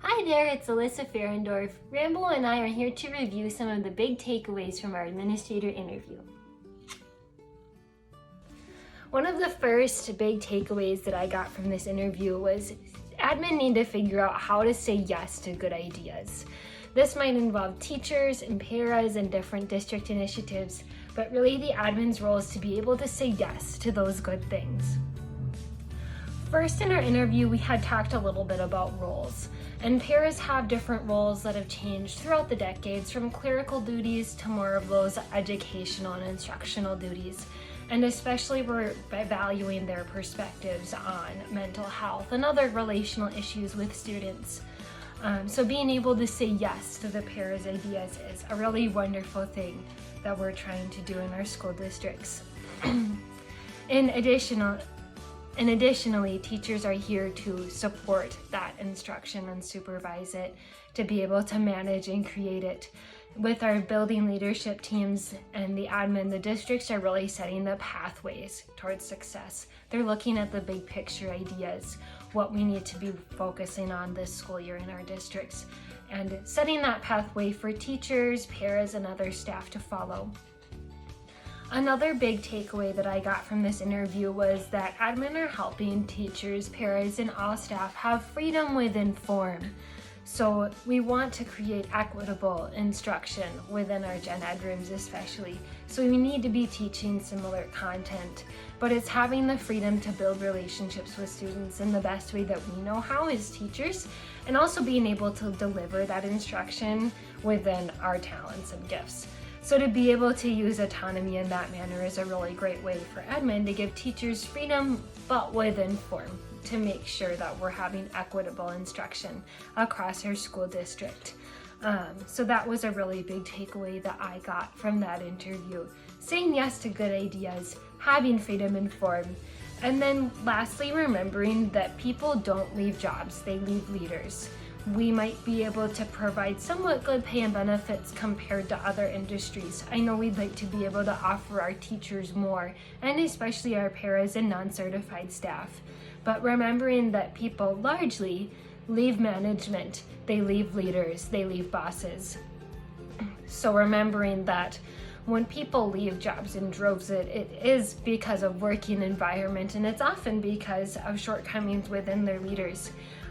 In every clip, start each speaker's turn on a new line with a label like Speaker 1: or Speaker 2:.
Speaker 1: Hi there, it's Alyssa Ferendorf. Rambo and I are here to review some of the big takeaways from our administrator interview. One of the first big takeaways that I got from this interview was admin need to figure out how to say yes to good ideas. This might involve teachers and paras and different district initiatives, but really the admin's role is to be able to say yes to those good things. First, in our interview, we had talked a little bit about roles, and paras have different roles that have changed throughout the decades, from clerical duties to more of those educational and instructional duties, and especially we're valuing their perspectives on mental health and other relational issues with students. So being able to say yes to the paras' ideas is a really wonderful thing that we're trying to do in our school districts. Additionally, teachers are here to support that instruction and supervise it, to be able to manage and create it. With our building leadership teams and the admin, the districts are really setting the pathways towards success. They're looking at the big picture ideas, what we need to be focusing on this school year in our districts, and setting that pathway for teachers, paras, and other staff to follow. Another big takeaway that I got from this interview was that admin are helping teachers, paras, and all staff have freedom within form. So we want to create equitable instruction within our gen ed rooms especially. So we need to be teaching similar content, but it's having the freedom to build relationships with students in the best way that we know how as teachers, and also being able to deliver that instruction within our talents and gifts. So to be able to use autonomy in that manner is a really great way for admin to give teachers freedom, but within form, to make sure that we're having equitable instruction across our school district. So that was a really big takeaway that I got from that interview. Saying yes to good ideas, having freedom in form, and then lastly, remembering that people don't leave jobs, they leave leaders. We might be able to provide somewhat good pay and benefits compared to other industries. I know we'd like to be able to offer our teachers more, and especially our paras and non-certified staff. But remembering that people largely leave management, they leave leaders, they leave bosses. So remembering that when people leave jobs in droves, it is because of working environment, and it's often because of shortcomings within their leaders.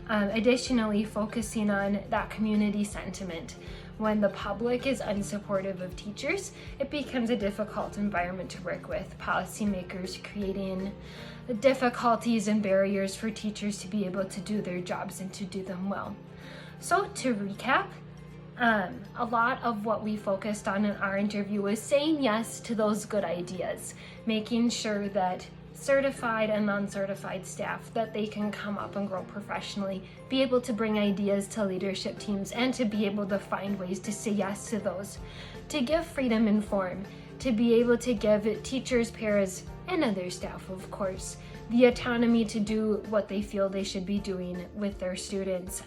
Speaker 1: Additionally, focusing on that community sentiment. When the public is unsupportive of teachers, it becomes a difficult environment to work with. Policymakers creating difficulties and barriers for teachers to be able to do their jobs and to do them well. So to recap, a lot of what we focused on in our interview was saying yes to those good ideas, making sure that certified and non-certified staff, that they can come up and grow professionally, be able to bring ideas to leadership teams, and to be able to find ways to say yes to those, to give freedom in form, to be able to give teachers, paras, and other staff, of course, the autonomy to do what they feel they should be doing with their students,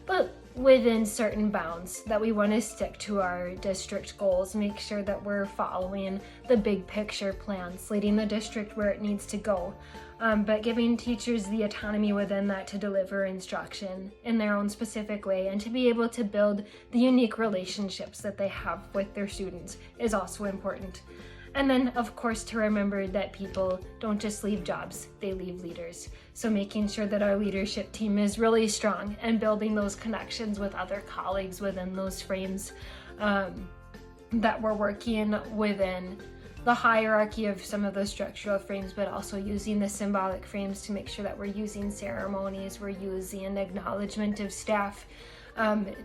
Speaker 1: but within certain bounds, that we want to stick to our district goals, make sure that we're following the big picture plans, leading the district where it needs to go, but giving teachers the autonomy within that to deliver instruction in their own specific way, and to be able to build the unique relationships that they have with their students is also important. And then, of course, to remember that people don't just leave jobs, they leave leaders. So making sure that our leadership team is really strong and building those connections with other colleagues within those frames, that we're working within the hierarchy of some of the structural frames, but also using the symbolic frames to make sure that we're using ceremonies, we're using acknowledgement of staff,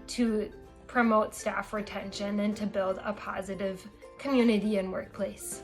Speaker 1: to promote staff retention and to build a positive community and workplace.